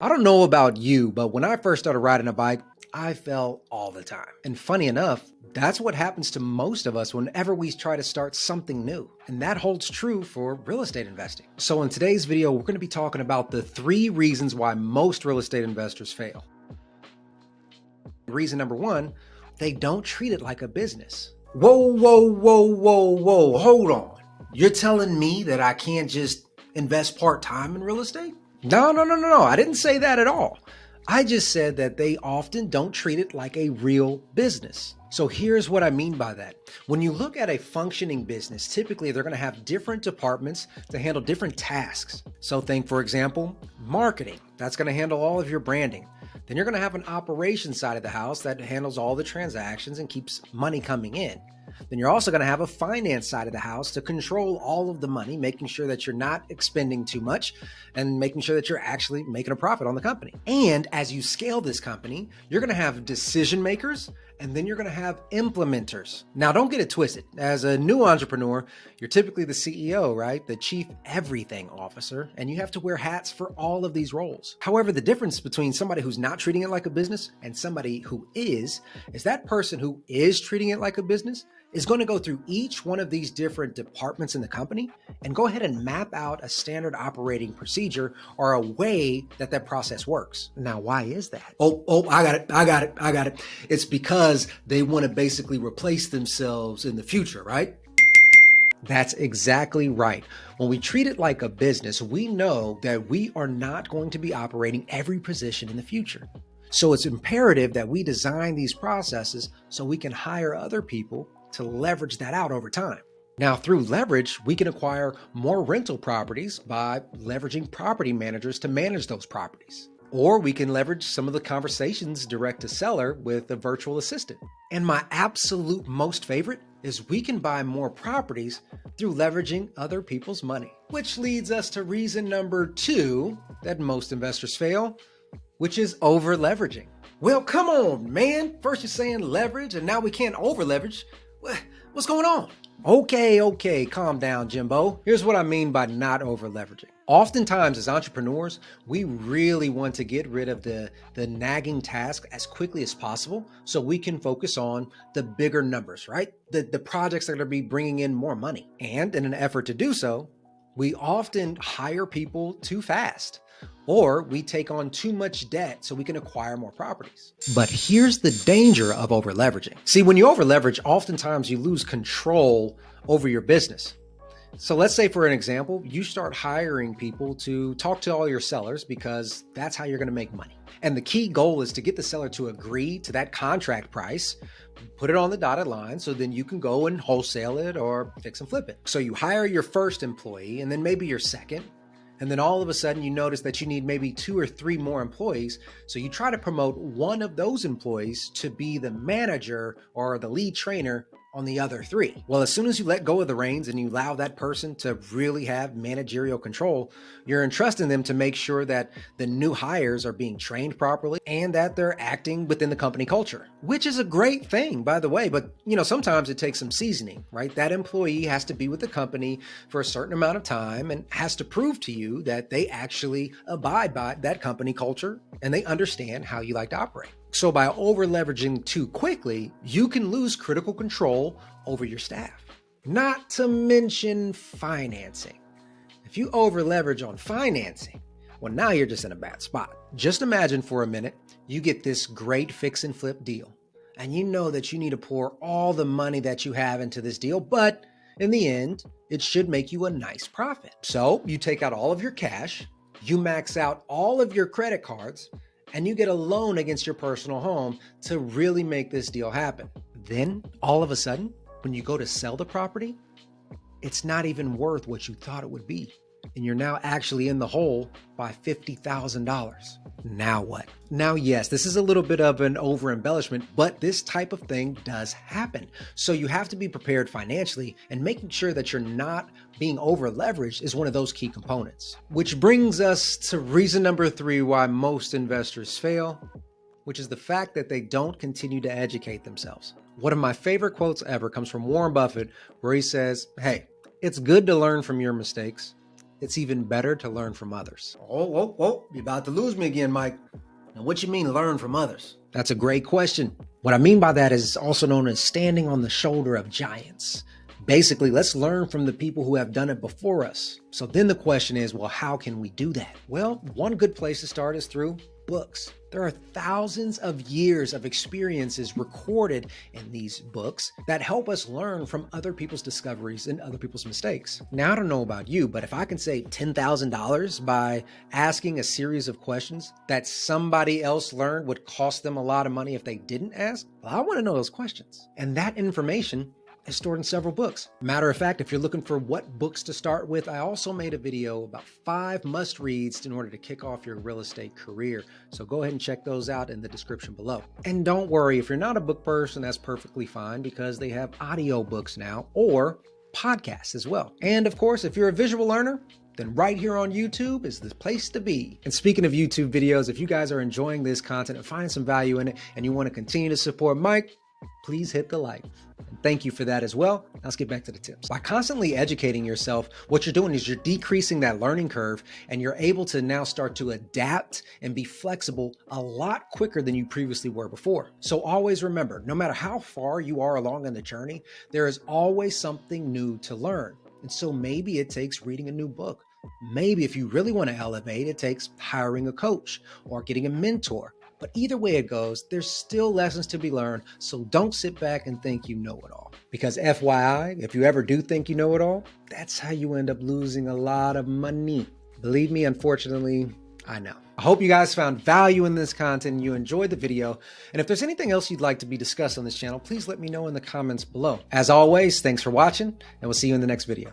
I don't know about you, but when I first started riding a bike, I fell all the time. And funny enough, that's what happens to most of us whenever we try to start something new. And that holds true for real estate investing. So in today's video, we're going to be talking about the 3 reasons why most real estate investors fail. Reason number 1, they don't treat it like a business. Whoa, hold on. You're telling me that I can't just invest part-time in real estate? No. I didn't say that at all. I just said that they often don't treat it like a real business. So here's what I mean by that. When you look at a functioning business, typically they're going to have different departments to handle different tasks. So think, for example, marketing. That's going to handle all of your branding. Then you're going to have an operations side of the house that handles all the transactions and keeps money coming in. Then you're also going to have a finance side of the house to control all of the money, making sure that you're not expending too much and making sure that you're actually making a profit on the company. And as you scale this company, you're going to have decision makers and then you're going to have implementers. Now, don't get it twisted. As a new entrepreneur, you're typically the CEO, right? The chief everything officer, and you have to wear hats for all of these roles. However, the difference between somebody who's not treating it like a business and somebody who is that person who is treating it like a business is going to go through each one of these different departments in the company and go ahead and map out a standard operating procedure or a way that that process works. Now, why is that? I got it. It's because they want to basically replace themselves in the future, right? That's exactly right. When we treat it like a business, we know that we are not going to be operating every position in the future. So it's imperative that we design these processes so we can hire other people to leverage that out over time. Now, through leverage, we can acquire more rental properties by leveraging property managers to manage those properties. Or we can leverage some of the conversations direct to seller with a virtual assistant. And my absolute most favorite is we can buy more properties through leveraging other people's money. Which leads us to reason number 2 that most investors fail, which is over leveraging. Well, come on, man. First you're saying leverage and now we can't over leverage. What's going on? Okay, calm down, Jimbo. Here's what I mean by not over leveraging. Oftentimes as entrepreneurs, we really want to get rid of the nagging task as quickly as possible so we can focus on the bigger numbers, right? The projects that are going to be bringing in more money. And in an effort to do so, we often hire people too fast. Or we take on too much debt so we can acquire more properties. But here's the danger of over leveraging. See, when you over leverage, oftentimes you lose control over your business. So let's say, for an example, you start hiring people to talk to all your sellers because that's how you're going to make money. And the key goal is to get the seller to agree to that contract price, put it on the dotted line so then you can go and wholesale it or fix and flip it. So you hire your first employee and then maybe your second. And then all of a sudden you notice that you need maybe 2 or 3 more employees. So you try to promote one of those employees to be the manager or the lead trainer on the other 3. Well, as soon as you let go of the reins and you allow that person to really have managerial control, you're entrusting them to make sure that the new hires are being trained properly and that they're acting within the company culture, which is a great thing, by the way. But, sometimes it takes some seasoning, right? That employee has to be with the company for a certain amount of time and has to prove to you that they actually abide by that company culture and they understand how you like to operate. So by over leveraging too quickly, you can lose critical control over your staff. Not to mention financing. If you over leverage on financing, well, now you're just in a bad spot. Just imagine for a minute, you get this great fix and flip deal, and you know that you need to pour all the money that you have into this deal, but in the end, it should make you a nice profit. So you take out all of your cash, you max out all of your credit cards, and you get a loan against your personal home to really make this deal happen. Then all of a sudden, when you go to sell the property, it's not even worth what you thought it would be. And you're now actually in the hole by $50,000. Now what? Now, yes, this is a little bit of an over embellishment, but this type of thing does happen. So you have to be prepared financially, and making sure that you're not being over leveraged is one of those key components. Which brings us to reason number 3 why most investors fail, which is the fact that they don't continue to educate themselves. One of my favorite quotes ever comes from Warren Buffett, where he says, "Hey, it's good to learn from your mistakes. it's even better to learn from others. Oh, you're about to lose me again, Mike. Now, what you mean learn from others? That's a great question. What I mean by that is also known as standing on the shoulder of giants. Basically, let's learn from the people who have done it before us. So then the question is, well, how can we do that? Well, one good place to start is through books. There are thousands of years of experiences recorded in these books that help us learn from other people's discoveries and other people's mistakes. Now, I don't know about you, but if I can save $10,000 by asking a series of questions that somebody else learned would cost them a lot of money if they didn't ask, well, I want to know those questions. And that information is stored in several books. Matter of fact, if you're looking for what books to start with, I also made a video about 5 must-reads in order to kick off your real estate career. So go ahead and check those out in the description below. And don't worry, if you're not a book person, that's perfectly fine because they have audiobooks now or podcasts as well. And of course, if you're a visual learner, then right here on YouTube is the place to be. And speaking of YouTube videos, if you guys are enjoying this content and finding some value in it and you want to continue to support Mike, please hit the like. And thank you for that as well. Now let's get back to the tips. By constantly educating yourself, what you're doing is you're decreasing that learning curve and you're able to now start to adapt and be flexible a lot quicker than you previously were before. So always remember, no matter how far you are along in the journey, there is always something new to learn. And so maybe it takes reading a new book. Maybe if you really want to elevate, it takes hiring a coach or getting a mentor. But either way it goes, there's still lessons to be learned. So don't sit back and think you know it all. Because FYI, if you ever do think you know it all, that's how you end up losing a lot of money. Believe me, unfortunately, I know. I hope you guys found value in this content and you enjoyed the video. And if there's anything else you'd like to be discussed on this channel, please let me know in the comments below. As always, thanks for watching, and we'll see you in the next video.